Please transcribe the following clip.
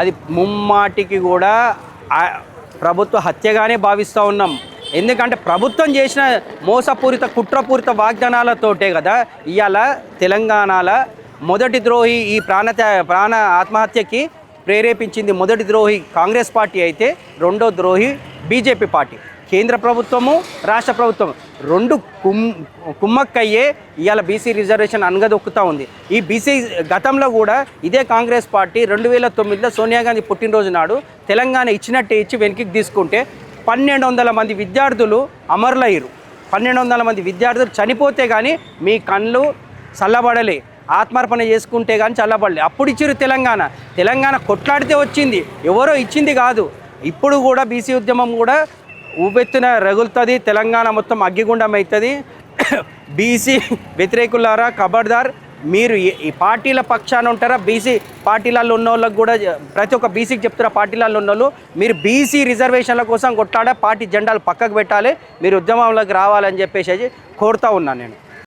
అది ముమ్మాటికి కూడా ప్రభుత్వ హత్యగానే భావిస్తూ ఉన్నాం. ఎందుకంటే ప్రభుత్వం చేసిన మోసపూరిత కుట్రపూరిత వాగ్దానాలతోటే కదా ఇవాళ తెలంగాణలో మొదటి ద్రోహి ఈ ప్రాణ ఆత్మహత్యకి ప్రేరేపించింది మొదటి ద్రోహి కాంగ్రెస్ పార్టీ అయితే రెండో ద్రోహి బీజేపీ పార్టీ. కేంద్ర ప్రభుత్వము రాష్ట్ర ప్రభుత్వం రెండు కుమ్మక్కయ్యే ఇవాళ బీసీ రిజర్వేషన్ అనగదొక్కుతూ ఉంది. ఈ బీసీ గతంలో కూడా ఇదే కాంగ్రెస్ పార్టీ 2009లో సోనియా గాంధీ పుట్టినరోజు నాడు తెలంగాణ ఇచ్చినట్టే ఇచ్చి వెనక్కి తీసుకుంటే 1200 మంది విద్యార్థులు అమరులయ్యారు. 1200 మంది విద్యార్థులు చనిపోతే కానీ మీ కళ్ళు చల్లబడలే, ఆత్మార్పణ చేసుకుంటే కానీ చల్లబడలే. అప్పుడు ఇచ్చిరు తెలంగాణ కొట్లాడితే వచ్చింది, ఎవరో ఇచ్చింది కాదు. ఇప్పుడు కూడా బీసీ ఉద్యమం కూడా ఊపెత్తున రగులుతుంది, తెలంగాణ మొత్తం అగ్గిగుండం అవుతుంది. బీసీ వ్యతిరేకులారా ఖబర్దార్, మీరు ఈ పార్టీల పక్షాన ఉంటారా? బీసీ పార్టీలలో ఉన్న వాళ్ళకి కూడా ప్రతి ఒక్క బీసీకి చెప్తున్న పార్టీలలో ఉన్న వాళ్ళు మీరు బీసీ రిజర్వేషన్ల కోసం కొట్లాడే పార్టీ జెండాలు పక్కకు పెట్టాలి, మీరు ఉద్యమంలోకి రావాలని చెప్పేసి కోరుతూ ఉన్నాను నేను.